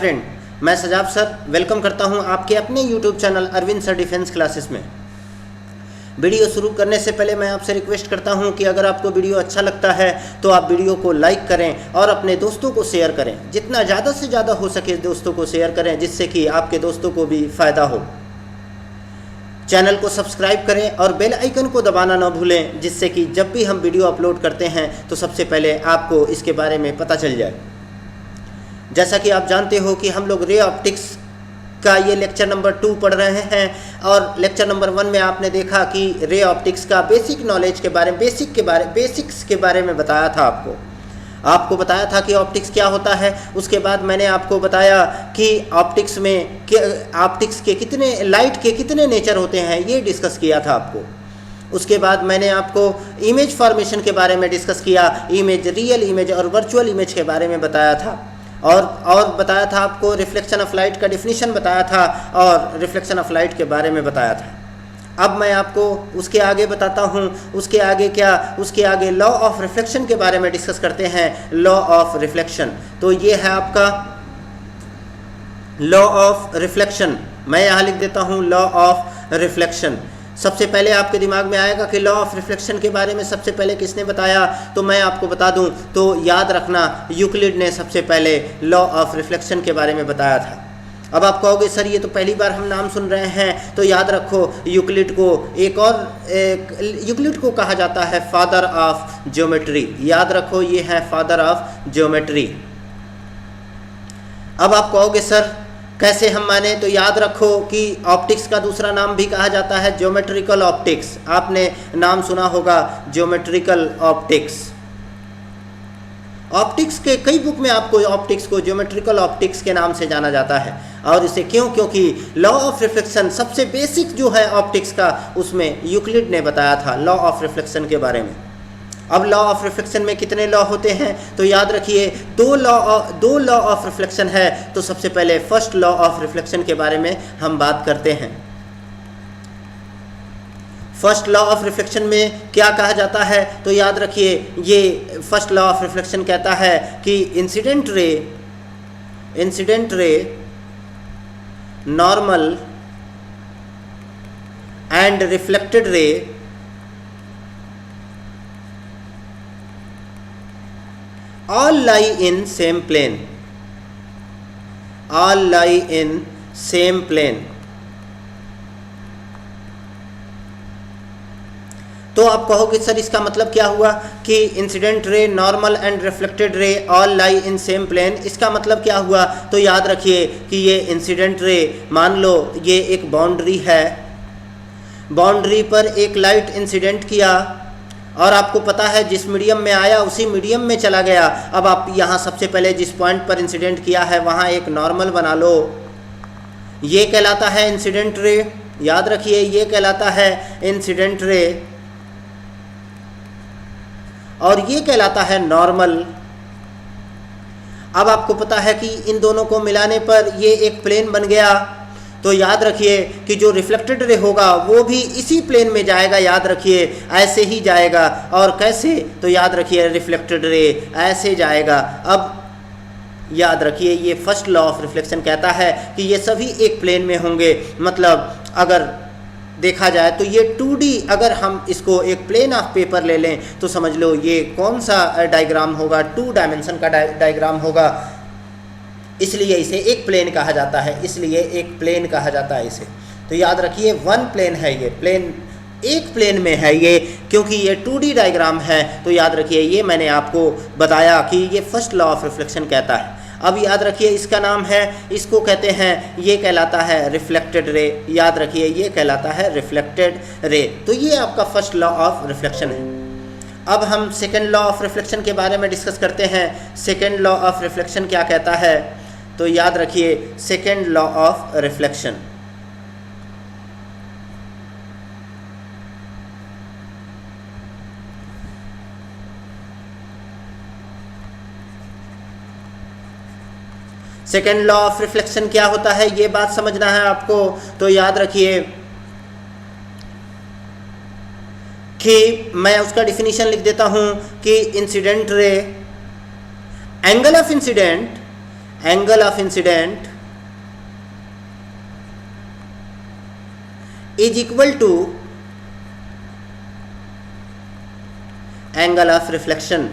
Friend, मैं सजाब sir welcome करता हूं आपके अपने YouTube channel Arvind sir defence classes में। वीडियो शुरू करने से पहले मैं आपसे रिक्वेस्ट करता हूं कि अगर आपको वीडियो अच्छा लगता है तो आप वीडियो को लाइक करें और अपने दोस्तों को शेयर करें। जितना ज़्यादा से ज़्यादा हो सके दोस्तों को शेयर करें, जिससे कि आपके दोस्तों को भी फ़ायदा हो। चैनल को सब्सक्राइब करें और बेल आइकन को दबाना ना भूलें, जिससे कि जब भी हम वीडियो अपलोड करते हैं तो सबसे पहले आपको इसके बारे में पता चल जाए। जैसा कि आप जानते हो कि हम लोग रे ऑप्टिक्स का ये लेक्चर नंबर 2 पढ़ रहे हैं और लेक्चर नंबर 1 में आपने देखा कि रे ऑप्टिक्स का बेसिक नॉलेज के बारे में बेसिक्स के बारे में बताया था। आपको बताया था कि ऑप्टिक्स क्या होता है। उसके बाद मैंने आपको बताया कि ऑप्टिक्स के कितने लाइट के कितने नेचर होते हैं, ये डिस्कस किया था आपको। उसके बाद मैंने आपको इमेज फॉर्मेशन के बारे में डिस्कस किया, इमेज, रियल इमेज और वर्चुअल इमेज के बारे में बताया था और बताया था आपको रिफ्लेक्शन ऑफ लाइट का डिफिनीशन बताया था और रिफ्लेक्शन ऑफ लाइट के बारे में बताया था। अब मैं आपको उसके आगे बताता हूँ। उसके आगे लॉ ऑफ रिफ्लेक्शन के बारे में डिस्कस करते हैं। लॉ ऑफ रिफ्लेक्शन, तो ये है आपका लॉ ऑफ रिफ्लेक्शन। मैं यहाँ लिख देता हूँ लॉ ऑफ रिफ्लेक्शन। सबसे पहले आपके दिमाग में आएगा कि लॉ ऑफ रिफ्लेक्शन के बारे में सबसे पहले किसने बताया, तो मैं आपको बता दूं तो याद रखना, यूक्लिड ने सबसे पहले लॉ ऑफ रिफ्लेक्शन के बारे में बताया था। अब आप कहोगे सर ये तो पहली बार हम नाम सुन रहे हैं, तो याद रखो यूक्लिड को कहा जाता है फादर ऑफ ज्योमेट्री। याद रखो ये है फादर ऑफ ज्योमेट्री। अब आप कहोगे सर कैसे हम माने, तो याद रखो कि ऑप्टिक्स का दूसरा नाम भी कहा जाता है ज्योमेट्रिकल ऑप्टिक्स। आपने नाम सुना होगा ज्योमेट्रिकल ऑप्टिक्स। ऑप्टिक्स के कई बुक में आपको ऑप्टिक्स को ज्योमेट्रिकल ऑप्टिक्स के नाम से जाना जाता है। और इसे क्योंकि लॉ ऑफ रिफ्लेक्शन सबसे बेसिक जो है ऑप्टिक्स का, उसमें यूक्लिड ने बताया था लॉ ऑफ रिफ्लेक्शन के बारे में। अब लॉ ऑफ रिफ्लेक्शन में कितने लॉ होते हैं, तो याद रखिए दो लॉ ऑफ रिफ्लेक्शन है। तो सबसे पहले फर्स्ट लॉ ऑफ रिफ्लेक्शन के बारे में हम बात करते हैं। फर्स्ट लॉ ऑफ रिफ्लेक्शन में क्या कहा जाता है, तो याद रखिए ये फर्स्ट लॉ ऑफ रिफ्लेक्शन कहता है कि incident ray normal and reflected रे all lie in same plane, all lie in same plane। तो आप कहोगे सर इसका मतलब क्या हुआ कि incident ray, normal and reflected ray all lie in same plane, इसका मतलब क्या हुआ, तो याद रखिए कि ये इंसिडेंट रे, मान लो ये एक बाउंड्री है, बाउंड्री पर एक लाइट इंसिडेंट किया और आपको पता है जिस मीडियम में आया उसी मीडियम में चला गया। अब आप यहाँ सबसे पहले जिस पॉइंट पर इंसिडेंट किया है वहाँ एक नॉर्मल बना लो, ये कहलाता है इंसिडेंट रे। याद रखिए ये कहलाता है इंसिडेंट रे और ये कहलाता है नॉर्मल। अब आपको पता है कि इन दोनों को मिलाने पर ये एक प्लेन बन गया। तो याद रखिए कि जो रिफ्लेक्टेड रे होगा वो भी इसी प्लेन में जाएगा। याद रखिए ऐसे ही जाएगा। और कैसे, तो याद रखिए रिफ्लेक्टेड रे ऐसे जाएगा। अब याद रखिए ये फर्स्ट लॉ ऑफ रिफ्लेक्शन कहता है कि ये सभी एक प्लेन में होंगे। मतलब अगर देखा जाए तो ये 2D, अगर हम इसको एक प्लेन ऑफ पेपर ले लें तो समझ लो ये कौन सा डायग्राम होगा, 2 डायमेंशन का डायग्राम होगा। इसलिए इसे एक प्लेन कहा जाता है, इसे। तो याद रखिए 1 प्लेन है, ये प्लेन एक प्लेन में है ये, क्योंकि ये 2D डायग्राम है। तो याद रखिए ये मैंने आपको बताया कि ये फर्स्ट लॉ ऑफ रिफ्लेक्शन कहता है। अब याद रखिए इसका नाम है, इसको कहते हैं, ये कहलाता है रिफ्लेक्टेड रे। याद रखिए ये कहलाता है रिफ्लेक्टेड रे। तो ये आपका फर्स्ट लॉ ऑफ रिफ्लेक्शन है। अब हम सेकेंड लॉ ऑफ रिफ्लेक्शन के बारे में डिस्कस करते हैं। सेकेंड लॉ ऑफ रिफ्लेक्शन क्या कहता है, तो याद रखिए second law of reflection, second law of reflection क्या होता है ये बात समझना है आपको। तो याद रखिए कि मैं उसका डिफिनीशन लिख देता हूं कि incident ray, angle of incident angle of incident is equal to angle of reflection.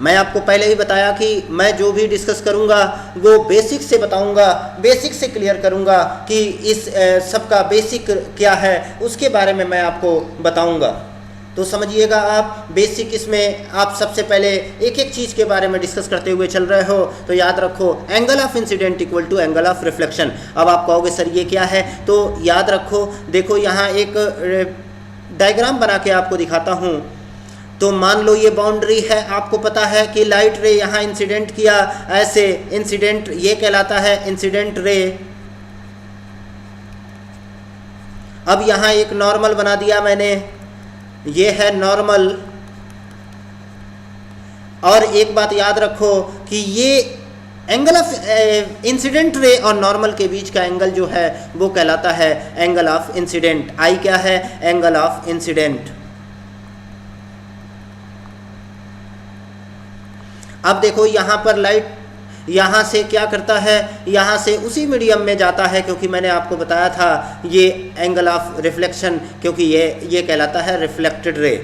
मैं आपको पहले ही बताया कि मैं जो भी डिस्कस करूंगा वो बेसिक से बताऊंगा, बेसिक से क्लियर करूंगा कि इस सबका बेसिक क्या है, उसके बारे में मैं आपको बताऊंगा। तो समझिएगा आप, बेसिक इसमें आप सबसे पहले एक एक चीज़ के बारे में डिस्कस करते हुए चल रहे हो। तो याद रखो angle of incident equal to angle of reflection. अब आप कहोगे सर ये क्या है, तो याद रखो, देखो यहाँ एक डायग्राम बना के आपको दिखाता हूँ। तो मान लो ये बाउंड्री है, आपको पता है कि लाइट रे यहाँ इंसिडेंट किया, ऐसे इंसिडेंट ये कहलाता है इंसिडेंट रे। अब यहाँ एक नॉर्मल बना दिया मैंने, ये है नॉर्मल। और एक बात याद रखो कि ये एंगल ऑफ इंसिडेंट रे और नॉर्मल के बीच का एंगल जो है वो कहलाता है एंगल ऑफ इंसिडेंट। आई क्या है, एंगल ऑफ इंसिडेंट। अब देखो यहाँ पर लाइट यहाँ से क्या करता है, यहाँ से उसी मीडियम में जाता है, क्योंकि मैंने आपको बताया था ये एंगल ऑफ रिफ्लेक्शन, क्योंकि ये कहलाता है रिफ्लेक्टेड रे।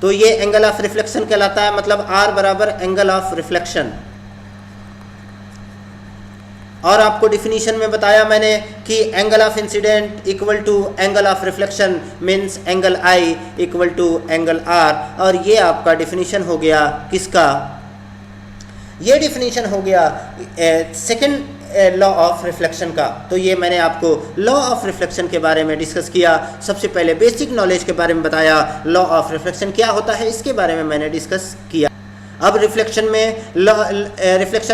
तो ये एंगल ऑफ रिफ्लेक्शन कहलाता है, मतलब R बराबर एंगल ऑफ रिफ्लेक्शन। और आपको डिफिनीशन में बताया मैंने कि angle of incident equal to angle of reflection means angle I equal to angle R। और ये आपका डिफिनीशन हो गया किसका, ये डिफिनीशन हो गया सेकंड लॉ ऑफ रिफ्लेक्शन का। तो ये मैंने आपको लॉ ऑफ रिफ्लेक्शन के बारे में डिस्कस किया। सबसे पहले बेसिक नॉलेज के बारे में बताया, लॉ ऑफ रिफ्लेक्शन क्या होता है इसके बारे में मैंने डिस्कस किया। अब रिफ्लेक्शन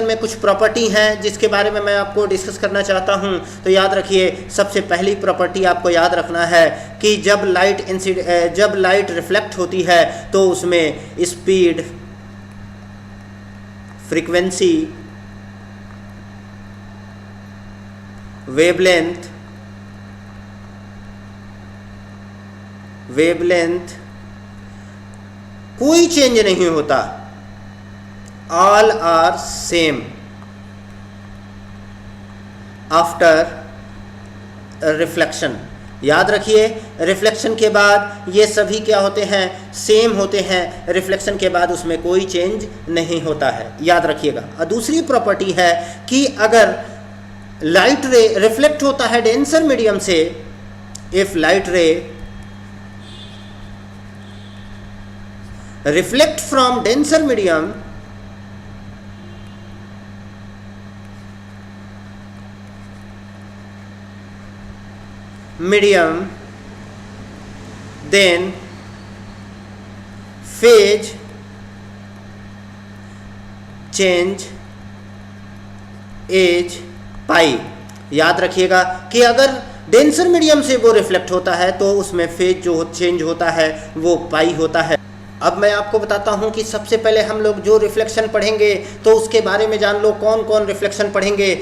में कुछ प्रॉपर्टी हैं जिसके बारे में मैं आपको डिस्कस करना चाहता हूं। तो याद रखिए, सबसे पहली प्रॉपर्टी आपको याद रखना है कि जब लाइट रिफ्लेक्ट होती है तो उसमें स्पीड, फ्रीक्वेंसी, वेवलेंथ कोई चेंज नहीं होता, all are same after reflection. याद रखिए, रिफ्लेक्शन के बाद ये सभी क्या होते हैं, सेम होते हैं। रिफ्लेक्शन के बाद उसमें कोई चेंज नहीं होता है, याद रखिएगा। और दूसरी प्रॉपर्टी है कि अगर लाइट रे रिफ्लेक्ट होता है डेंसर मीडियम से, if light ray reflect from denser medium then phase change is पाई। याद रखिएगा कि अगर डेंसर मीडियम से वो रिफ्लेक्ट होता है तो उसमें फेज जो चेंज होता है वो पाई होता है। अब मैं आपको बताता हूं कि सबसे पहले हम लोग जो रिफ्लेक्शन पढ़ेंगे तो उसके बारे में जान लो, कौन कौन रिफ्लेक्शन पढ़ेंगे।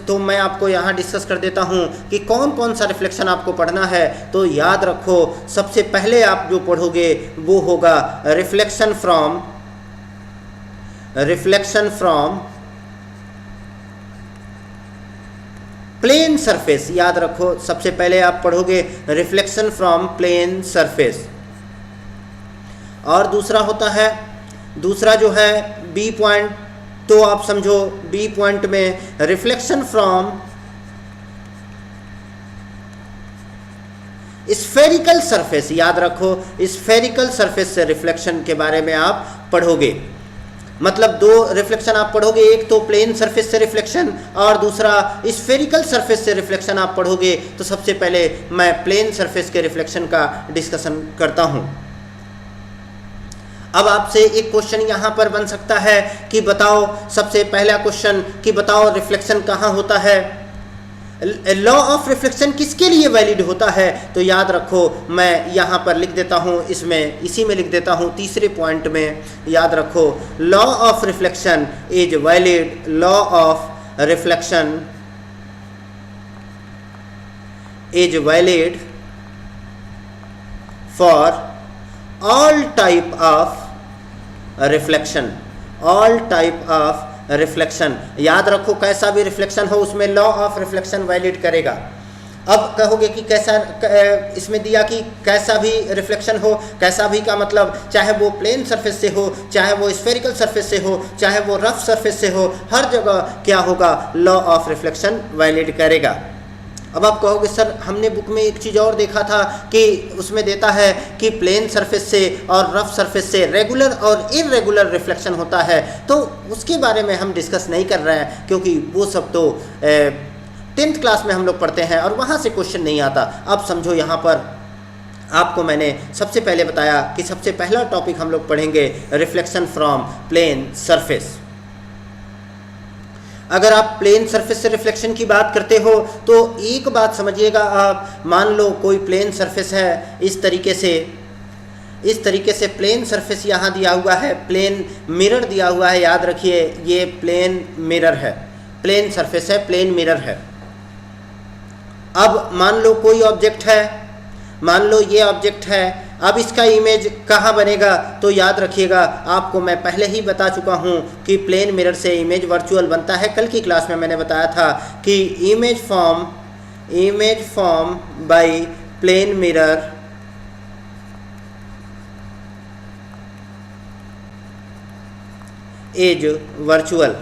तो मैं आपको यहाँ डिस्कस कर देता हूँ कि कौन कौन सा रिफ्लेक्शन आपको पढ़ना है। तो याद रखो, सबसे पहले आप जो पढ़ोगे वो होगा रिफ्लेक्शन फ्रॉम प्लेन सरफेस। याद रखो, सबसे पहले आप पढ़ोगे रिफ्लेक्शन फ्रॉम प्लेन सरफेस। और दूसरा जो है बी पॉइंट, तो आप समझो बी पॉइंट में रिफ्लेक्शन फ्रॉम स्फेरिकल सरफेस। याद रखो, स्फेरिकल सरफेस से रिफ्लेक्शन के बारे में आप पढ़ोगे। मतलब दो रिफ्लेक्शन आप पढ़ोगे, एक तो प्लेन सरफेस से रिफ्लेक्शन और दूसरा स्फेरिकल सरफेस से रिफ्लेक्शन आप पढ़ोगे। तो सबसे पहले मैं प्लेन सरफेस के रिफ्लेक्शन का डिस्कशन करता हूं। अब आपसे एक क्वेश्चन यहाँ पर बन सकता है कि बताओ, सबसे पहला क्वेश्चन कि बताओ रिफ्लेक्शन कहाँ होता है, लॉ ऑफ रिफ्लेक्शन किसके लिए वैलिड होता है। तो याद रखो, मैं यहाँ पर लिख देता हूँ, इसी में लिख देता हूँ तीसरे पॉइंट में। याद रखो, law of reflection is valid, law of reflection is valid for all type of reflection, all type of reflection. याद रखो कैसा भी रिफ्लेक्शन हो उसमें लॉ ऑफ रिफ्लेक्शन वैलिड करेगा। अब कहोगे कि कैसा, इसमें दिया कि कैसा भी रिफ्लेक्शन हो, कैसा भी का मतलब चाहे वो प्लेन सरफेस से हो, चाहे वो स्फेरिकल सरफेस से हो, चाहे वो रफ सरफेस से हो, हर जगह क्या होगा, लॉ ऑफ रिफ्लेक्शन वैलिड करेगा। अब आप कहोगे सर हमने बुक में एक चीज़ और देखा था कि उसमें देता है कि प्लेन सरफेस से और रफ सरफेस से रेगुलर और इरेगुलर रिफ्लेक्शन होता है, तो उसके बारे में हम डिस्कस नहीं कर रहे हैं क्योंकि वो सब तो 10th क्लास में हम लोग पढ़ते हैं और वहाँ से क्वेश्चन नहीं आता। अब समझो यहाँ पर आपको मैंने सबसे पहले बताया कि सबसे पहला टॉपिक हम लोग पढ़ेंगे रिफ्लेक्शन फ्रॉम प्लेन सरफेस। अगर आप प्लेन सरफेस से रिफ्लेक्शन की बात करते हो तो एक बात समझिएगा, आप मान लो कोई प्लेन सरफेस है, इस तरीके से प्लेन सरफेस यहाँ दिया हुआ है, प्लेन मिरर दिया हुआ है। याद रखिए ये प्लेन मिरर है, प्लेन सरफेस है, प्लेन मिरर है। अब मान लो कोई ऑब्जेक्ट है, मान लो ये ऑब्जेक्ट है, अब इसका इमेज कहाँ बनेगा, तो याद रखिएगा आपको मैं पहले ही बता चुका हूँ कि प्लेन मिरर से इमेज वर्चुअल बनता है। कल की क्लास में मैंने बताया था कि image form by plane mirror is virtual.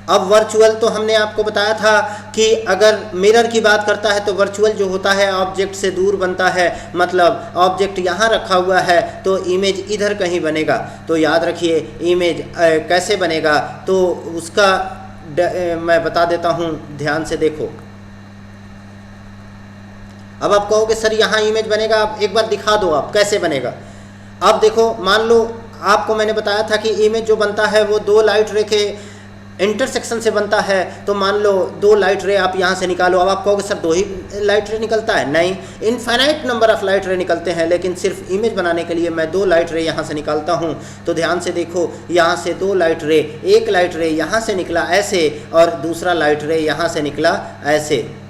अब वर्चुअल तो हमने आपको बताया था कि अगर मिरर की बात करता है तो वर्चुअल जो होता है ऑब्जेक्ट से दूर बनता है, मतलब ऑब्जेक्ट यहाँ रखा हुआ है तो इमेज इधर कहीं बनेगा। तो याद रखिए इमेज कैसे बनेगा, तो उसका मैं बता देता हूँ, ध्यान से देखो। अब आप कहोगे सर यहाँ इमेज बनेगा, आप एक बार दिखा दो आप कैसे बनेगा। अब देखो मान लो आपको मैंने बताया था कि इमेज जो बनता है वो दो लाइट रे के इंटरसेक्शन से बनता है। तो मान लो दो लाइट रे आप यहाँ से निकालो। अब आप कहोगे सर दो ही लाइट रे निकलता है, नहीं, इनफाइनाइट नंबर ऑफ लाइट रे निकलते हैं, लेकिन सिर्फ इमेज बनाने के लिए मैं दो लाइट रे यहाँ से निकालता हूँ। तो ध्यान से देखो, यहाँ से दो लाइट रे, एक लाइट रे यहाँ से निकला ऐसे और दूसरा लाइट रे यहाँ से निकला ऐसे।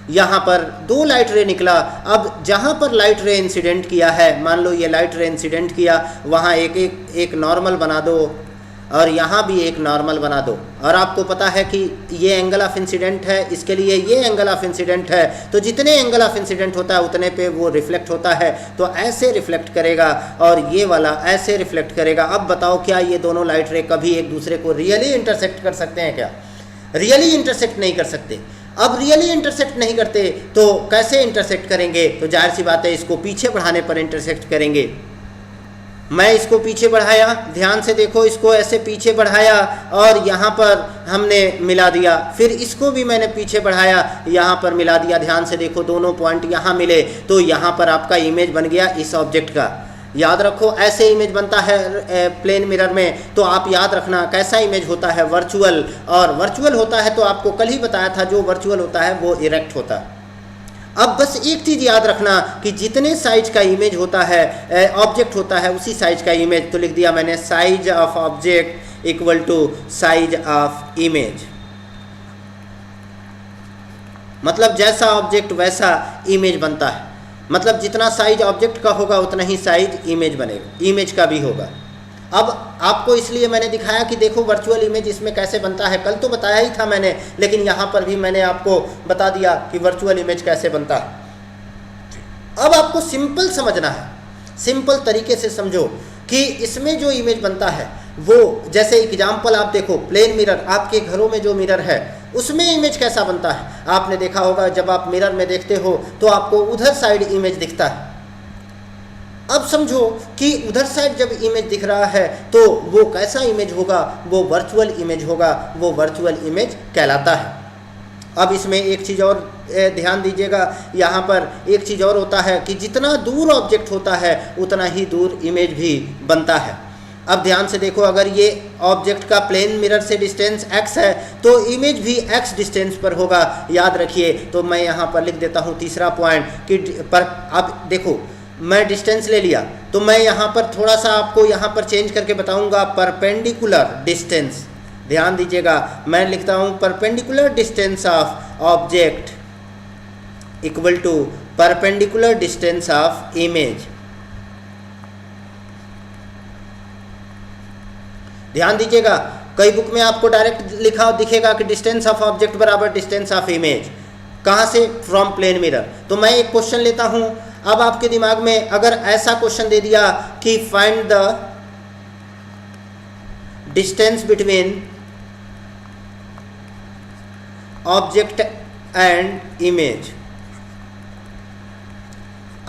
यहाँ पर दो लाइट रे निकला। अब जहाँ पर लाइट रे इंसिडेंट किया है, मान लो ये लाइट रे इंसिडेंट किया, वहाँ एक नॉर्मल बना दो और यहाँ भी एक नॉर्मल बना दो। और आपको पता है कि ये एंगल ऑफ इंसिडेंट है, इसके लिए ये एंगल ऑफ इंसिडेंट है, तो जितने एंगल ऑफ इंसिडेंट होता है उतने पे वो रिफ्लेक्ट होता है। तो ऐसे रिफ्लेक्ट करेगा और ये वाला ऐसे रिफ्लेक्ट करेगा। अब बताओ क्या ये दोनों लाइट रे कभी एक दूसरे को रियली इंटरसेक्ट कर सकते हैं क्या? रियली इंटरसेक्ट नहीं कर सकते। अब रियली इंटरसेक्ट नहीं करते तो कैसे इंटरसेक्ट करेंगे? तो जाहिर सी बात है इसको पीछे बढ़ाने पर इंटरसेक्ट करेंगे। मैं इसको पीछे बढ़ाया, ध्यान से देखो, इसको ऐसे पीछे बढ़ाया और यहाँ पर हमने मिला दिया, फिर इसको भी मैंने पीछे बढ़ाया, यहाँ पर मिला दिया। ध्यान से देखो दोनों पॉइंट यहाँ मिले, तो यहाँ पर आपका इमेज बन गया इस ऑब्जेक्ट का। याद रखो ऐसे इमेज बनता है प्लेन मिरर में। तो आप याद रखना कैसा इमेज होता है, वर्चुअल। और वर्चुअल होता है तो आपको कल ही बताया था, जो वर्चुअल होता है वो इरेक्ट होता है। अब बस एक चीज़ याद रखना कि जितने साइज का इमेज होता है, ऑब्जेक्ट होता है, उसी साइज का इमेज। तो लिख दिया मैंने size of object equal to size of image, मतलब जैसा ऑब्जेक्ट वैसा इमेज बनता है। मतलब जितना साइज ऑब्जेक्ट का होगा उतना ही साइज इमेज बनेगा, इमेज का भी होगा। अब आपको इसलिए मैंने दिखाया कि देखो वर्चुअल इमेज इसमें कैसे बनता है। कल तो बताया ही था मैंने, लेकिन यहाँ पर भी मैंने आपको बता दिया कि वर्चुअल इमेज कैसे बनता है। अब आपको सिंपल समझना है, सिंपल तरीके से समझो कि इसमें जो इमेज बनता है वो, जैसे एग्जाम्पल आप देखो, प्लेन मिरर, आपके घरों में जो मिरर है उसमें इमेज कैसा बनता है। आपने देखा होगा जब आप मिरर में देखते हो तो आपको उधर साइड इमेज दिखता है। अब समझो कि उधर साइड जब इमेज दिख रहा है तो वो कैसा इमेज होगा, वो वर्चुअल इमेज होगा, वो वर्चुअल इमेज कहलाता है। अब इसमें एक चीज़ और ध्यान दीजिएगा, यहाँ पर एक चीज़ और होता है कि जितना दूर ऑब्जेक्ट होता है उतना ही दूर इमेज भी बनता है। अब ध्यान से देखो, अगर ये ऑब्जेक्ट का प्लेन मिरर से डिस्टेंस x है तो इमेज भी x डिस्टेंस पर होगा, याद रखिए। तो मैं यहाँ पर लिख देता हूँ तीसरा पॉइंट कि पर अब देखो मैं डिस्टेंस ले लिया, तो मैं यहाँ पर थोड़ा सा आपको यहाँ पर चेंज करके बताऊँगा, परपेंडिकुलर डिस्टेंस। ध्यान दीजिएगा, मैं लिखता हूँ perpendicular distance of object equal to perpendicular distance of image. ध्यान दीजिएगा, कई बुक में आपको डायरेक्ट लिखा दिखेगा कि डिस्टेंस ऑफ ऑब्जेक्ट बराबर डिस्टेंस ऑफ इमेज। कहाँ से? From plane mirror. तो मैं एक क्वेश्चन लेता हूँ। अब आपके दिमाग में अगर ऐसा क्वेश्चन दे दिया कि find the distance between object and image,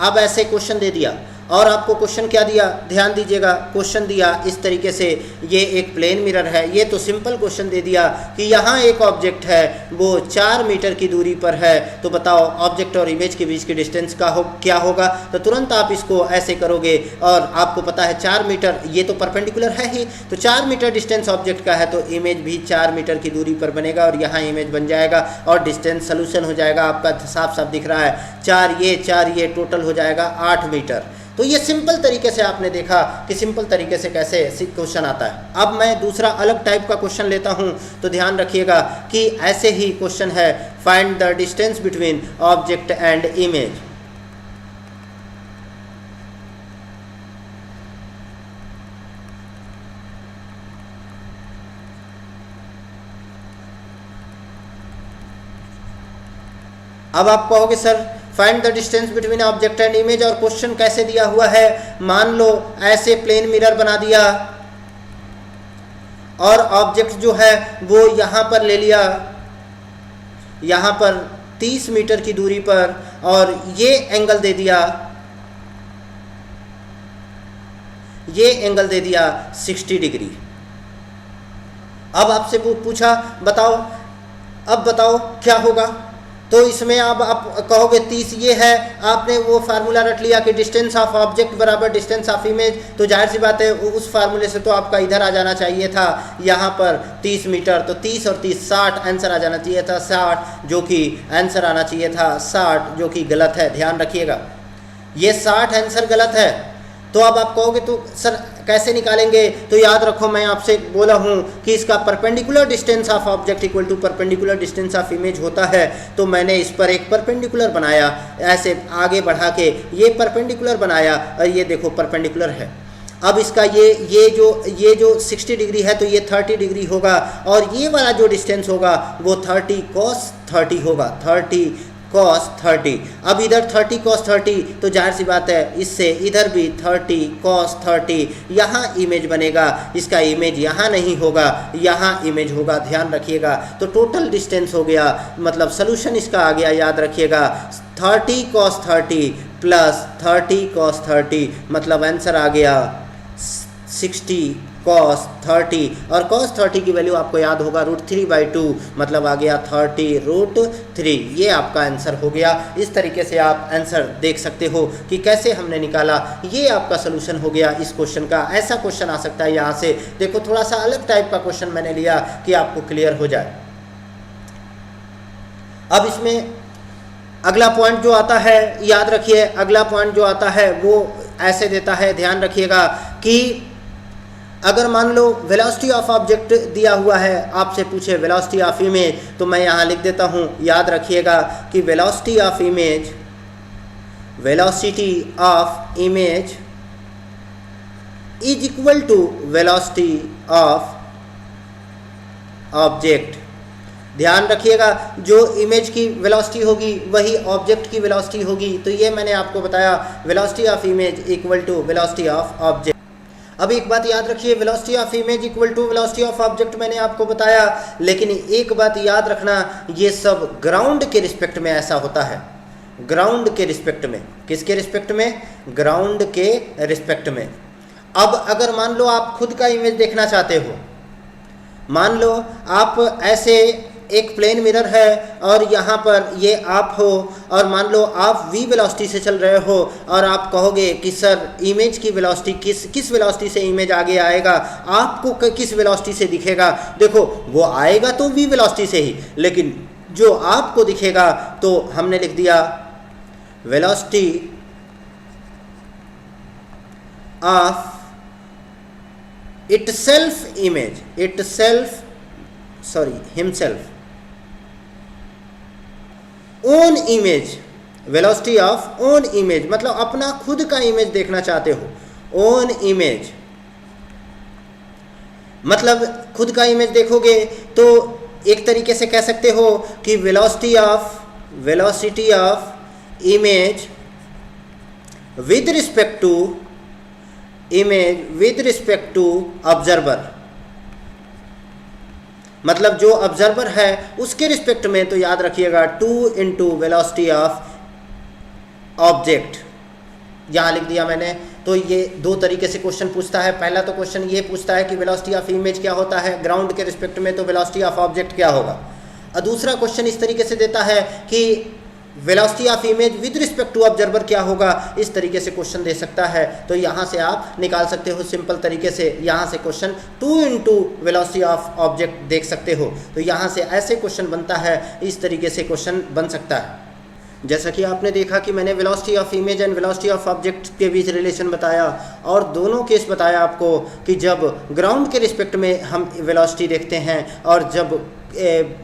अब ऐसे क्वेश्चन दे दिया और आपको क्वेश्चन क्या दिया, ध्यान दीजिएगा, क्वेश्चन दिया इस तरीके से, ये एक प्लेन मिरर है, ये तो सिंपल क्वेश्चन दे दिया कि यहाँ एक ऑब्जेक्ट है वो 4 मीटर की दूरी पर है, तो बताओ ऑब्जेक्ट और इमेज के बीच की डिस्टेंस क्या होगा। तो तुरंत आप इसको ऐसे करोगे और आपको पता है 4 मीटर, ये तो परपेंडिकुलर है ही, तो 4 मीटर डिस्टेंस ऑब्जेक्ट का है तो इमेज भी 4 मीटर की दूरी पर बनेगा और यहाँ इमेज बन जाएगा और डिस्टेंस सोल्यूशन हो जाएगा। आपका साफ साफ दिख रहा है, 4 ये टोटल हो जाएगा 8 मीटर। तो ये सिंपल तरीके से आपने देखा कि सिंपल तरीके से कैसे क्वेश्चन आता है। अब मैं दूसरा अलग टाइप का क्वेश्चन लेता हूं, तो ध्यान रखिएगा कि ऐसे ही क्वेश्चन है, find the distance between object and image. अब आप कहोगे sir find the distance between object and image, और क्वेश्चन कैसे दिया हुआ है, मान लो ऐसे प्लेन मिरर बना दिया और ऑब्जेक्ट जो है वो यहाँ पर ले लिया, यहाँ पर 30 मीटर की दूरी पर, और ये एंगल दे दिया, ये एंगल दे दिया 60 डिग्री। अब आपसे पूछा बताओ, अब बताओ क्या होगा। तो इसमें अब आप कहोगे 30 ये है, आपने वो फार्मूला रट लिया कि डिस्टेंस ऑफ ऑब्जेक्ट बराबर डिस्टेंस ऑफ इमेज, तो जाहिर सी बात है उस फार्मूले से तो आपका इधर आ जाना चाहिए था, यहाँ पर 30 मीटर, तो 30 और 30 60 आंसर आ जाना चाहिए था 60, जो कि आंसर आना चाहिए था 60, जो कि गलत है। ध्यान रखिएगा, ये 60 आंसर गलत है। तो अब आप कहोगे तो सर कैसे निकालेंगे, तो याद रखो मैं आपसे बोला हूँ कि इसका perpendicular distance of object equal to perpendicular distance of image होता है। तो मैंने इस पर एक परपेंडिकुलर बनाया, ऐसे आगे बढ़ा के ये परपेंडिकुलर बनाया और ये देखो परपेंडिकुलर है। अब इसका ये जो 60 डिग्री है तो ये 30 डिग्री होगा, और ये वाला जो डिस्टेंस होगा वो 30 cos 30 होगा, 30 cos 30। अब इधर 30 cos 30, तो जाहिर सी बात है इससे इधर भी 30 cos 30, यहाँ इमेज बनेगा, इसका इमेज यहाँ नहीं होगा, यहाँ इमेज होगा। ध्यान रखिएगा, तो टोटल डिस्टेंस हो गया, मतलब सोल्यूशन इसका आ गया, याद रखिएगा 30 cos 30 प्लस 30 cos 30, मतलब आंसर आ गया 60 cos 30, और cos 30 की वैल्यू आपको याद होगा √3/2, मतलब आ गया 30√3। ये आपका आंसर हो गया। इस तरीके से आप आंसर देख सकते हो कि कैसे हमने निकाला। ये आपका सोल्यूशन हो गया इस क्वेश्चन का। ऐसा क्वेश्चन आ सकता है यहाँ से, देखो थोड़ा सा अलग टाइप का क्वेश्चन मैंने लिया कि आपको क्लियर हो जाए। अब इसमें अगला पॉइंट जो आता है, याद रखिए अगला पॉइंट जो आता है वो ऐसे देता है, ध्यान रखिएगा कि अगर मान लो वेलोसिटी ऑफ ऑब्जेक्ट दिया हुआ है, आपसे पूछे वेलोसिटी ऑफ इमेज, तो मैं यहाँ लिख देता हूँ, याद रखिएगा कि velocity of image is equal to velocity of object. ध्यान रखिएगा, जो इमेज की वेलोसिटी होगी वही ऑब्जेक्ट की वेलोसिटी होगी। तो ये मैंने आपको बताया, velocity of image equal to velocity of object. अब एक बात याद रखिए, velocity of image equal to velocity of object मैंने आपको बताया, लेकिन एक बात याद रखना, ये सब ग्राउंड के रिस्पेक्ट में ऐसा होता है, ग्राउंड के रिस्पेक्ट में। किसके रिस्पेक्ट में? ग्राउंड के रिस्पेक्ट में। अब अगर मान लो आप खुद का इमेज देखना चाहते हो, मान लो आप ऐसे एक प्लेन मिरर है और यहाँ पर ये आप हो, और मान लो आप v वेलोसिटी से चल रहे हो और आप कहोगे कि सर इमेज की वेलोसिटी किस वेलोसिटी से इमेज आगे आएगा, आपको किस वेलोसिटी से दिखेगा। देखो वो आएगा तो v वेलोसिटी से ही, लेकिन जो आपको दिखेगा तो हमने लिख दिया velocity of itself image, himself, own image, velocity of own image, मतलब अपना खुद का इमेज देखना चाहते हो, ओन इमेज मतलब खुद का इमेज देखोगे तो एक तरीके से कह सकते हो कि velocity of image with respect to observer, मतलब जो ऑब्जर्वर है उसके रिस्पेक्ट में, तो याद रखिएगा 2 इंटू वेलोसिटी ऑफ ऑब्जेक्ट, यहाँ लिख दिया मैंने। तो ये दो तरीके से क्वेश्चन पूछता है। पहला तो क्वेश्चन ये पूछता है कि वेलोसिटी ऑफ इमेज क्या होता है ग्राउंड के रिस्पेक्ट में, तो वेलोसिटी ऑफ ऑब्जेक्ट क्या होगा। और दूसरा क्वेश्चन इस तरीके से देता है कि velocity of image with respect to observer क्या होगा, इस तरीके से क्वेश्चन दे सकता है। तो यहाँ से आप निकाल सकते हो सिंपल तरीके से, यहाँ से question 2 into velocity of object देख सकते हो। तो यहाँ से ऐसे क्वेश्चन बनता है, इस तरीके से क्वेश्चन बन सकता है। जैसा कि आपने देखा कि मैंने velocity of image and velocity of object के बीच रिलेशन बताया, और दोनों केस बताया आपको कि जब ग्राउंड के रिस्पेक्ट में हम वेलोसिटी देखते हैं और जब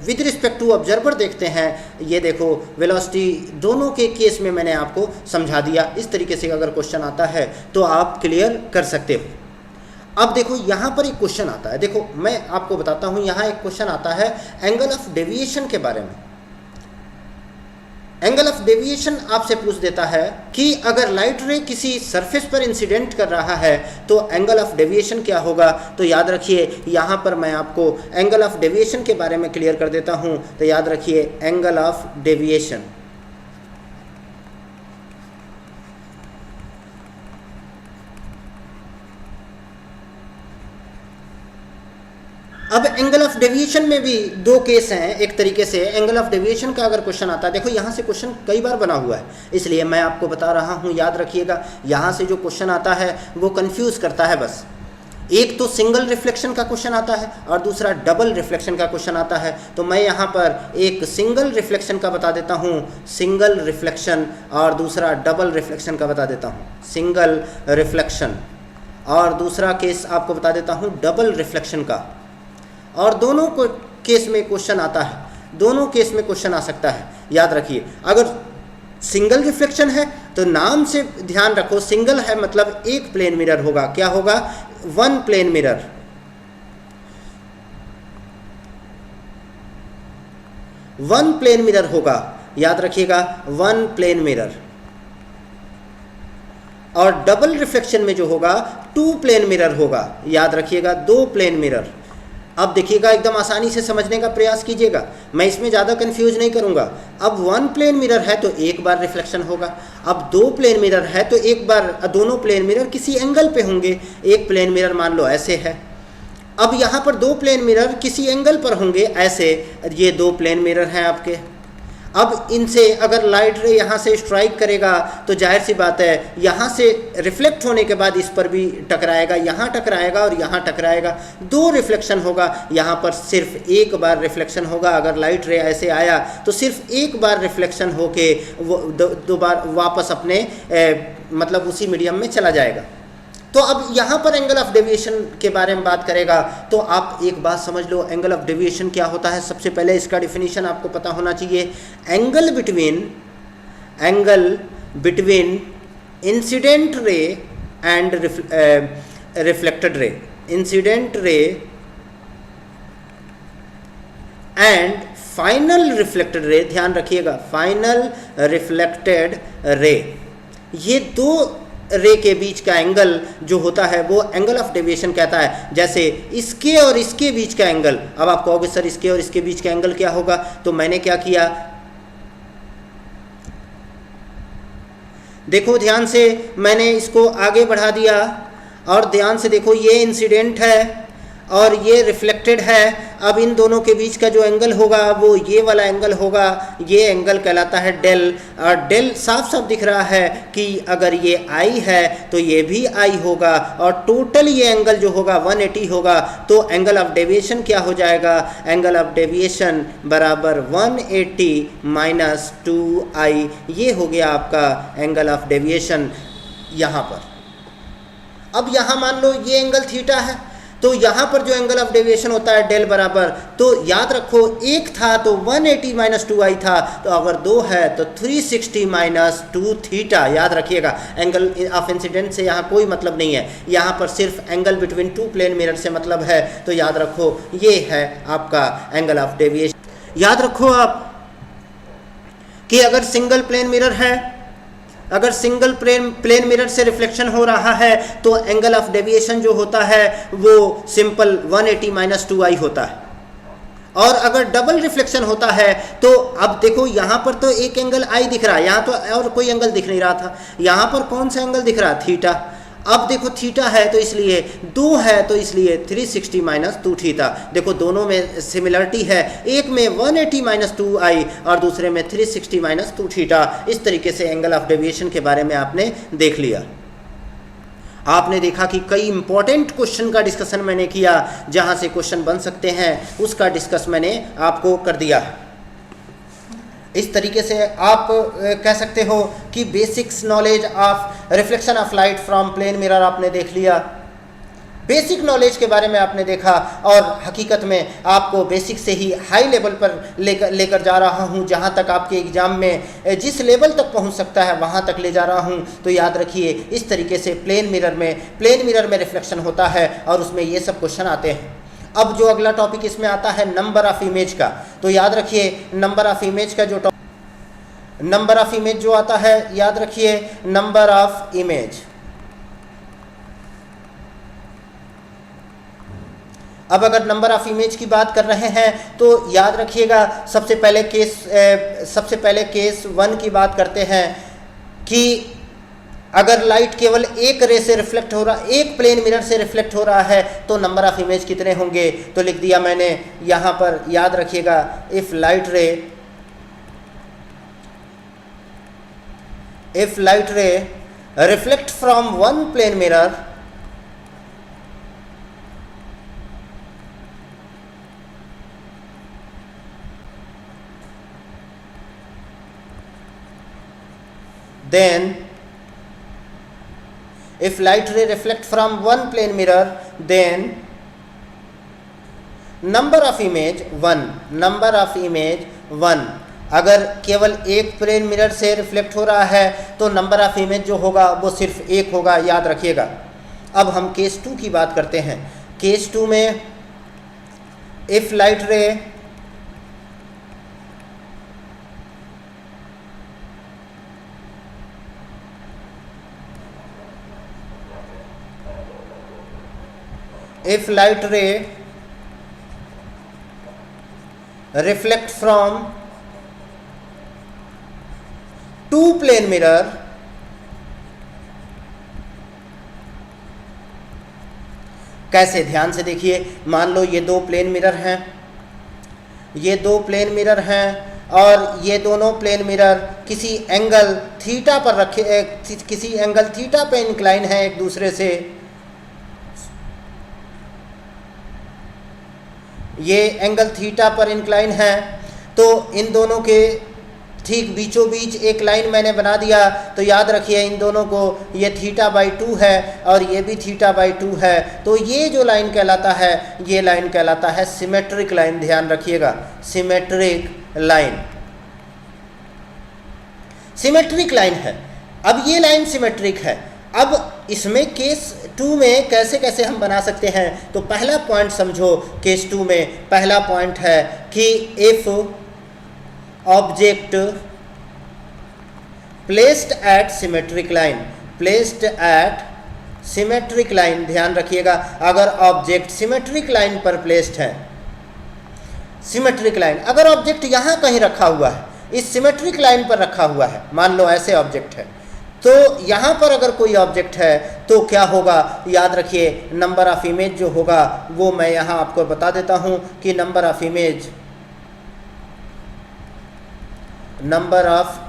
विद रिस्पेक्ट टू ऑब्जर्वर देखते हैं, ये देखो वेलोसिटी, दोनों के केस में मैंने आपको समझा दिया। इस तरीके से अगर क्वेश्चन आता है तो आप क्लियर कर सकते हो। अब देखो यहाँ पर एक क्वेश्चन आता है, देखो मैं आपको बताता हूँ, यहाँ एक क्वेश्चन आता है एंगल ऑफ डेविएशन के बारे में। एंगल ऑफ डेविएशन आपसे पूछ देता है कि अगर लाइट रे किसी सरफेस पर इंसिडेंट कर रहा है तो एंगल ऑफ डेविएशन क्या होगा। तो याद रखिए यहाँ पर मैं आपको एंगल ऑफ डेविएशन के बारे में क्लियर कर देता हूँ। तो याद रखिए एंगल ऑफ डेविएशन, अब एंगल ऑफ डेविएशन में भी दो केस हैं। एक तरीके से एंगल ऑफ डेविएशन का अगर क्वेश्चन आता है, देखो यहाँ से क्वेश्चन कई बार बना हुआ है, इसलिए मैं आपको बता रहा हूँ, याद रखिएगा। यहाँ से जो क्वेश्चन आता है वो कंफ्यूज करता है बस। एक तो सिंगल रिफ्लेक्शन का क्वेश्चन आता है और दूसरा डबल रिफ्लेक्शन का क्वेश्चन आता है। तो मैं यहाँ पर एक सिंगल रिफ्लेक्शन का बता देता हूँ, सिंगल रिफ्लेक्शन, और दूसरा डबल रिफ्लेक्शन का बता देता हूँ, सिंगल रिफ्लेक्शन, और दूसरा केस आपको बता देता हूँ डबल रिफ्लेक्शन का। और दोनों को केस में क्वेश्चन आता है, दोनों केस में क्वेश्चन आ सकता है। याद रखिए अगर सिंगल रिफ्लेक्शन है तो नाम से ध्यान रखो, सिंगल है मतलब एक प्लेन मिरर होगा। क्या होगा? One plane mirror. One plane mirror होगा, याद रखिएगा, वन प्लेन मिरर। और डबल रिफ्लेक्शन में जो होगा टू प्लेन मिरर होगा, याद रखिएगा, दो प्लेन मिरर। अब देखिएगा एकदम आसानी से समझने का प्रयास कीजिएगा, मैं इसमें ज़्यादा कंफ्यूज नहीं करूंगा। अब वन प्लेन मिरर है तो एक बार रिफ्लेक्शन होगा, अब दो प्लेन मिरर है तो एक बार, दोनों प्लेन मिरर किसी एंगल पे होंगे। एक प्लेन मिरर मान लो ऐसे है, अब यहाँ पर दो प्लेन मिरर किसी एंगल पर होंगे ऐसे, ये दो प्लेन मिरर हैं आपके। अब इनसे अगर लाइट रे यहाँ से स्ट्राइक करेगा तो जाहिर सी बात है यहाँ से रिफ्लेक्ट होने के बाद इस पर भी टकराएगा, यहाँ टकराएगा और यहाँ टकराएगा, दो रिफ्लेक्शन होगा। यहाँ पर सिर्फ एक बार रिफ्लेक्शन होगा। अगर लाइट रे ऐसे आया तो सिर्फ एक बार रिफ्लेक्शन होके वो दो बार वापस अपने मतलब उसी मीडियम में चला जाएगा। तो अब यहाँ पर एंगल ऑफ डेविएशन के बारे में बात करेगा तो आप एक बात समझ लो, एंगल ऑफ डेविएशन क्या होता है। सबसे पहले इसका डिफिनीशन आपको पता होना चाहिए। Angle between incident ray and reflected रे, incident ray and final reflected ray, ध्यान रखिएगा, फाइनल रिफ्लेक्टेड रे, ये दो रे के बीच का एंगल जो होता है वो एंगल ऑफ डेविएशन कहता है। जैसे इसके और इसके बीच का एंगल, अब आप कहोगे सर इसके और इसके बीच का एंगल क्या होगा, तो मैंने क्या किया, देखो ध्यान से, मैंने इसको आगे बढ़ा दिया और ध्यान से देखो, ये इंसिडेंट है और ये रिफ्लेक्टेड है। अब इन दोनों के बीच का जो एंगल होगा वो ये वाला एंगल होगा, ये एंगल कहलाता है डेल। और डेल साफ साफ दिख रहा है कि अगर ये आई है तो ये भी आई होगा, और टोटल ये एंगल जो होगा 180 होगा। तो एंगल ऑफ डेविएशन क्या हो जाएगा, एंगल ऑफ डेविएशन बराबर 180 माइनस 2i, ये हो गया आपका एंगल ऑफ डेविएशन यहाँ पर। अब यहाँ मान लो ये एंगल थीटा है, तो यहाँ पर जो एंगल ऑफ डेविएशन होता है डेल बराबर, तो याद रखो एक था तो 180 माइनस 2i था, तो अगर 2 है तो 360 माइनस 2 थीटा। याद रखिएगा एंगल ऑफ इंसिडेंट से यहाँ कोई मतलब नहीं है, यहाँ पर सिर्फ angle between two plane mirror से मतलब है। तो याद रखो ये है आपका एंगल ऑफ डेविएशन। याद रखो आप कि अगर सिंगल प्लेन मिरर है, अगर सिंगल प्लेन मिरर से रिफ्लेक्शन हो रहा है तो एंगल ऑफ डेविएशन जो होता है वो सिंपल 180 माइनस 2i होता है। और अगर डबल रिफ्लेक्शन होता है तो अब देखो यहाँ पर तो एक एंगल i दिख रहा है, यहाँ तो और कोई एंगल दिख नहीं रहा था, यहाँ पर कौन सा एंगल दिख रहा है? थीटा। अब देखो थीटा है तो इसलिए 2 है तो इसलिए 360 माइनस 2 थीटा। देखो दोनों में सिमिलरिटी है, एक में 180 माइनस 2i और दूसरे में 360 माइनस 2 थीटा। इस तरीके से एंगल ऑफ डेविएशन के बारे में आपने देख लिया। आपने देखा कि कई इंपॉर्टेंट क्वेश्चन का डिस्कशन मैंने किया, जहां से क्वेश्चन बन सकते हैं उसका डिस्कस मैंने आपको कर दिया। इस तरीके से आप कह सकते हो कि basics knowledge of reflection of light from plane mirror आपने देख लिया, बेसिक नॉलेज के बारे में आपने देखा। और हकीकत में आपको बेसिक से ही हाई लेवल पर लेकर जा रहा हूं, जहां तक आपके एग्जाम में जिस लेवल तक पहुंच सकता है वहां तक ले जा रहा हूं। तो याद रखिए इस तरीके से प्लेन मिरर में रिफ्लेक्शन होता है और उसमें ये सब क्वेश्चन आते हैं। अब जो अगला टॉपिक इसमें आता है नंबर ऑफ इमेज का, तो याद रखिए नंबर ऑफ इमेज का नंबर ऑफ इमेज जो आता है, याद रखिए नंबर ऑफ इमेज। अब अगर नंबर ऑफ इमेज की बात कर रहे हैं तो याद रखिएगा सबसे पहले केस 1 की बात करते हैं कि अगर लाइट केवल एक रे से रिफ्लेक्ट हो रहा, एक प्लेन मिरर से रिफ्लेक्ट हो रहा है तो नंबर ऑफ इमेज कितने होंगे? तो लिख दिया मैंने यहाँ पर, याद रखिएगा if light ray reflect from one plane mirror then if light ray reflect from one plane mirror then number of image 1। अगर केवल एक प्लेन मिरर से रिफ्लेक्ट हो रहा है तो नंबर ऑफ इमेज जो होगा वो सिर्फ एक होगा, याद रखिएगा। अब हम केस 2 की बात करते हैं। केस 2 में इफ लाइट रे reflect from two plane mirror कैसे? ध्यान से देखिए, मान लो ये दो प्लेन मिरर हैं, और ये दोनों प्लेन मिरर किसी एंगल थीटा पर किसी एंगल थीटा पे इंक्लाइन है एक दूसरे से। ये एंगल थीटा पर इंक्लाइन है, तो इन दोनों के ठीक बीचों बीच एक लाइन मैंने बना दिया। तो याद रखिए इन दोनों को, ये थीटा बाई 2 है और ये भी थीटा बाई 2 है। तो ये जो लाइन कहलाता है, ये लाइन कहलाता है सिमेट्रिक लाइन। ध्यान रखिएगा सिमेट्रिक लाइन है। अब ये लाइन सिमेट्रिक है। अब इसमें केस 2 में कैसे कैसे हम बना सकते हैं? तो पहला पॉइंट समझो, केस 2 में पहला पॉइंट है कि if object placed at symmetric line, ध्यान रखिएगा अगर ऑब्जेक्ट सिमेट्रिक लाइन पर प्लेस्ड है, सिमेट्रिक लाइन अगर ऑब्जेक्ट यहाँ कहीं रखा हुआ है, इस सिमेट्रिक लाइन पर रखा हुआ है, मान लो ऐसे ऑब्जेक्ट है, तो यहाँ पर अगर कोई ऑब्जेक्ट है तो क्या होगा? याद रखिए नंबर ऑफ इमेज जो होगा वो मैं यहाँ आपको बता देता हूँ कि number of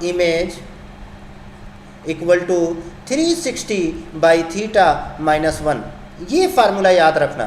image equal to 360 by theta minus 1। ये फार्मूला याद रखना।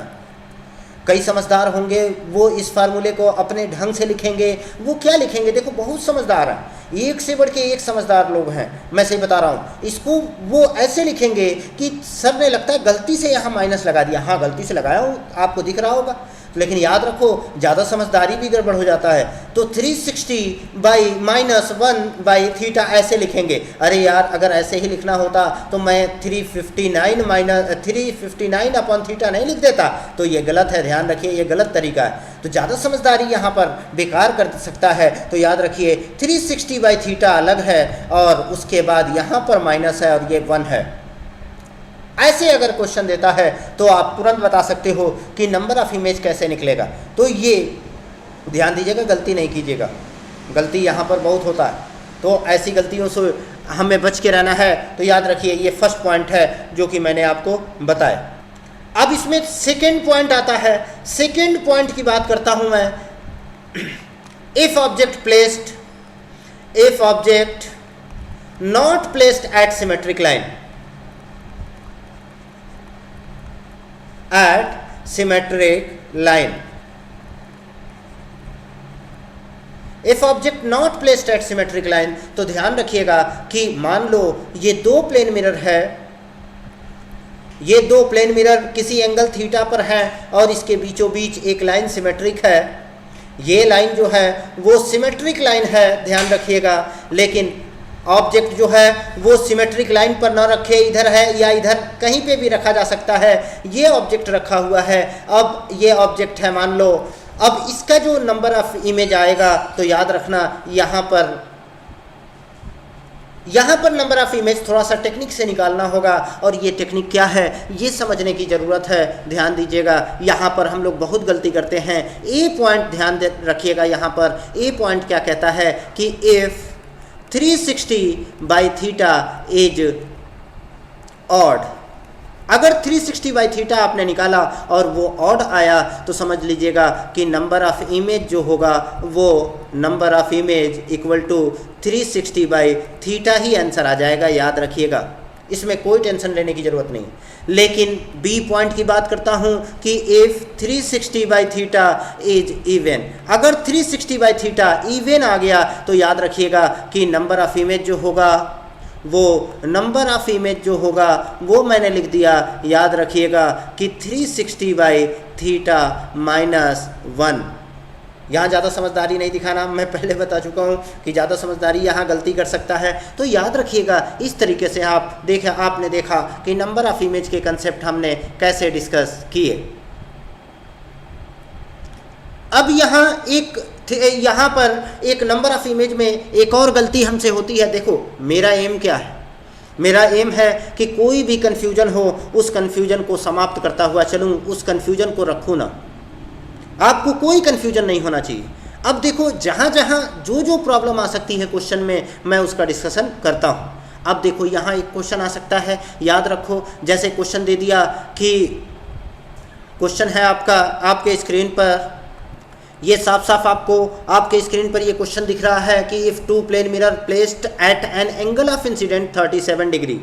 कई समझदार होंगे वो इस फार्मूले को अपने ढंग से लिखेंगे। वो क्या लिखेंगे? देखो बहुत समझदार है। एक से बढ़ के एक समझदार लोग हैं, मैं सही बता रहा हूँ। इसको वो ऐसे लिखेंगे कि सर ने लगता है गलती से यहाँ माइनस लगा दिया। हाँ, गलती से लगाया हो, आपको दिख रहा होगा, लेकिन याद रखो ज़्यादा समझदारी भी गड़बड़ हो जाता है। तो 360/-1/थीटा ऐसे लिखेंगे। अरे यार, अगर ऐसे ही लिखना होता तो मैं 359/थीटा नहीं लिख देता, तो ये गलत है, ध्यान रखिए, ये गलत तरीका है। तो ज़्यादा समझदारी यहाँ पर बेकार कर सकता है। तो याद रखिए 360/थीटा अलग है और उसके बाद यहाँ पर माइनस है और ये 1 है। ऐसे अगर क्वेश्चन देता है तो आप तुरंत बता सकते हो कि नंबर ऑफ इमेज कैसे निकलेगा। तो ये ध्यान दीजिएगा, गलती नहीं कीजिएगा, गलती यहाँ पर बहुत होता है, तो ऐसी गलतियों से हमें बच के रहना है। तो याद रखिए ये फर्स्ट पॉइंट है जो कि मैंने आपको बताया। अब इसमें सेकेंड पॉइंट आता है। सेकेंड पॉइंट की बात करता हूँ मैं। If object not placed at symmetric line, if object not placed at symmetric line, तो ध्यान रखिएगा कि मान लो ये दो प्लेन मिरर है, ये दो प्लेन मिरर किसी एंगल थीटा पर है और इसके बीचों बीच एक लाइन सिमेट्रिक है। ये लाइन जो है वो सिमेट्रिक लाइन है, ध्यान रखिएगा, लेकिन ऑब्जेक्ट जो है वो सिमेट्रिक लाइन पर ना रखे, इधर है या इधर कहीं पे भी रखा जा सकता है। ये ऑब्जेक्ट रखा हुआ है। अब ये ऑब्जेक्ट है, मान लो, अब इसका जो नंबर ऑफ इमेज आएगा, तो याद रखना यहाँ पर नंबर ऑफ इमेज थोड़ा सा टेक्निक से निकालना होगा। और ये टेक्निक क्या है ये समझने की ज़रूरत है, ध्यान दीजिएगा। यहाँ पर हम लोग बहुत गलती करते हैं। ए पॉइंट ध्यान रखिएगा, यहाँ पर ए पॉइंट क्या कहता है कि इफ़ 360/थीटा इज ऑड, अगर 360/थीटा आपने निकाला और वो ऑड आया तो समझ लीजिएगा कि नंबर ऑफ इमेज जो होगा वो number of image equal to 360/थीटा ही आंसर आ जाएगा, याद रखिएगा, इसमें कोई टेंशन लेने की ज़रूरत नहीं। लेकिन बी पॉइंट की बात करता हूँ कि इफ़ 360/थीटा इज इवन, अगर 360/थीटा इवन आ गया तो याद रखिएगा कि नंबर ऑफ इमेज जो होगा वो मैंने लिख दिया, याद रखिएगा कि 360/थीटा -1। यहाँ ज़्यादा समझदारी नहीं दिखाना, मैं पहले बता चुका हूँ कि ज़्यादा समझदारी यहाँ गलती कर सकता है। तो याद रखिएगा इस तरीके से आपने देखा कि नंबर ऑफ इमेज के कंसेप्ट हमने कैसे डिस्कस किए। अब यहाँ पर एक नंबर ऑफ इमेज में एक और गलती हमसे होती है। देखो मेरा एम क्या है, मेरा एम है कि कोई भी कन्फ्यूजन हो उस कन्फ्यूजन को समाप्त करता हुआ चलूँ, उस कन्फ्यूजन को रखूँ ना, आपको कोई कन्फ्यूजन नहीं होना चाहिए। अब देखो जहाँ जहाँ जो प्रॉब्लम आ सकती है क्वेश्चन में, मैं उसका डिस्कशन करता हूँ। अब देखो यहाँ एक क्वेश्चन आ सकता है, याद रखो, जैसे क्वेश्चन दे दिया कि क्वेश्चन है आपके स्क्रीन पर, ये साफ साफ आपके स्क्रीन पर ये क्वेश्चन दिख रहा है कि if two plane mirror placed at an angle of incident 37 degree,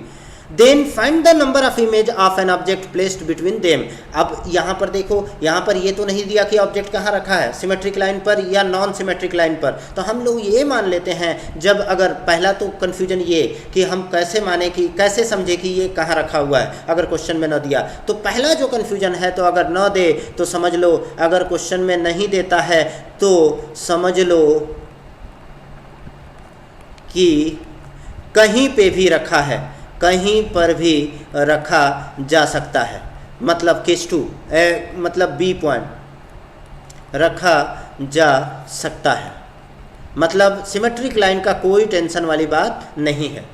then find the number of image of an object placed between them. अब यहाँ पर देखो, यहाँ पर ये तो नहीं दिया कि ऑब्जेक्ट कहाँ रखा है, सिमेट्रिक लाइन पर या नॉन सिमेट्रिक लाइन पर। तो हम लोग ये मान लेते हैं, जब अगर पहला तो कन्फ्यूजन ये कि हम कैसे समझे कि ये कहाँ रखा हुआ है, अगर क्वेश्चन में न दिया तो पहला जो कन्फ्यूजन है, तो अगर न दे तो समझ लो, अगर क्वेश्चन में नहीं देता है तो समझ लो कि कहीं पे भी रखा है, कहीं पर भी रखा जा सकता है। मतलब केस 2 मतलब बी पॉइंट रखा जा सकता है, मतलब सिमेट्रिक लाइन का कोई टेंशन वाली बात नहीं है।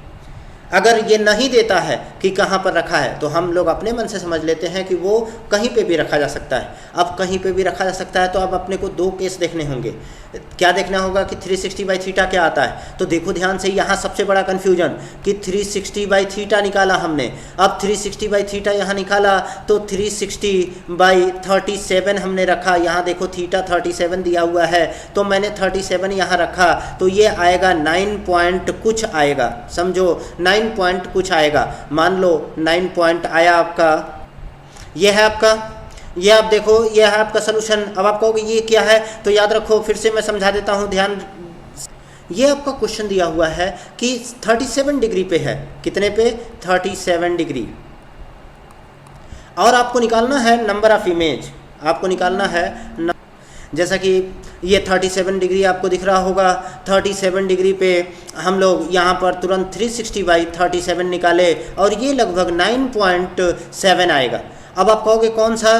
अगर ये नहीं देता है कि कहाँ पर रखा है तो हम लोग अपने मन से समझ लेते हैं कि वो कहीं पे भी रखा जा सकता है। अब कहीं पे भी रखा जा सकता है तो अब अपने को दो केस देखने होंगे। क्या देखना होगा कि 360/थीटा क्या आता है। तो देखो ध्यान से, यहाँ सबसे बड़ा कन्फ्यूजन कि 360/थीटा निकाला हमने। अब 360/थीटा यहाँ निकाला तो 360/37 हमने रखा। यहाँ देखो थीटा 37 दिया हुआ है, तो मैंने 37 यहाँ रखा, तो ये आएगा 9 पॉइंट कुछ आएगा, समझो 9 पॉइंट कुछ आएगा। मान लो 9 पॉइंट आया आपका, ये है आपका, ये आप देखो, ये है आपका सलूशन। अब आप कहोगे ये क्या है, तो याद रखो, फिर से मैं समझा देता हूँ, ध्यान, ये आपका क्वेश्चन दिया हुआ है कि 37 डिग्री पे है, कितने पे, 37 डिग्री, और आपको निकालना है नंबर ऑफ इमेज, आपको निकालना है जैसा कि ये 37 डिग्री आपको दिख रहा होगा। 37 डिग्री पे हम लोग यहाँ पर तुरंत 360/37 निकाले और ये लगभग 9.7 आएगा। अब आप कहोगे कौन सा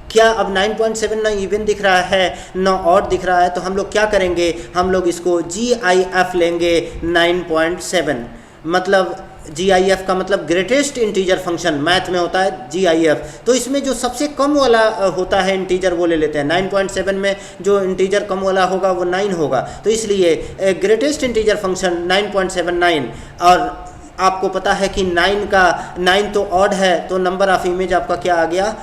क्या अब 9.7 ना इवन दिख रहा है ना ऑड दिख रहा है, तो हम लोग क्या करेंगे, हम लोग इसको GIF लेंगे 9.7, मतलब GIF का मतलब ग्रेटेस्ट इंटीजर फंक्शन मैथ में होता है GIF, तो इसमें जो सबसे कम वाला होता है इंटीजर वो ले लेते हैं। 9.7 में जो इंटीजर कम वाला होगा वो 9 होगा, तो इसलिए ग्रेटेस्ट इंटीजर फंक्शन 9.79, और आपको पता है कि 9 तो ऑड है, तो नंबर ऑफ इमेज आपका क्या आ गया,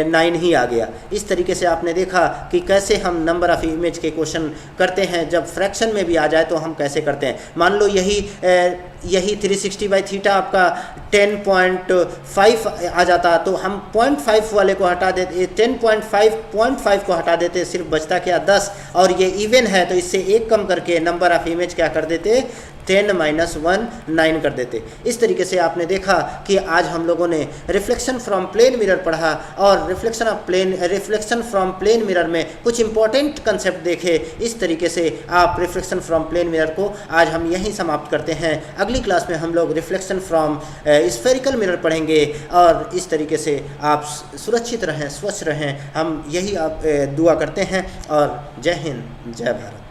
9 ही आ गया। इस तरीके से आपने देखा कि कैसे हम नंबर ऑफ इमेज के क्वेश्चन करते हैं, जब फ्रैक्शन में भी आ जाए तो हम कैसे करते हैं। मान लो यही 360/θ आपका 10.5 आ जाता, तो हम 0.5 वाले को हटा देते, 10.5 को हटा देते, सिर्फ बचता क्या 10, और ये इवन है तो इससे एक कम करके नंबर ऑफ इमेज क्या कर देते, 10 - 1 9 कर देते। इस तरीके से आपने देखा कि आज हम लोगों ने रिफ्लेक्शन फ्रॉम प्लेन मिरर पढ़ा, और रिफ्लेक्शन फ्रॉम प्लेन मिरर में कुछ इंपॉर्टेंट कंसेप्ट देखे। इस तरीके से आप रिफ्लेक्शन फ्रॉम प्लेन मिरर को आज हम यहीं समाप्त करते हैं। अगली क्लास में हम लोग रिफ्लेक्शन फ्रॉम स्फेरिकल मिरर पढ़ेंगे, और इस तरीके से आप सुरक्षित रहें, स्वच्छ रहें, हम यही आप दुआ करते हैं। और जय हिंद, जय भारत।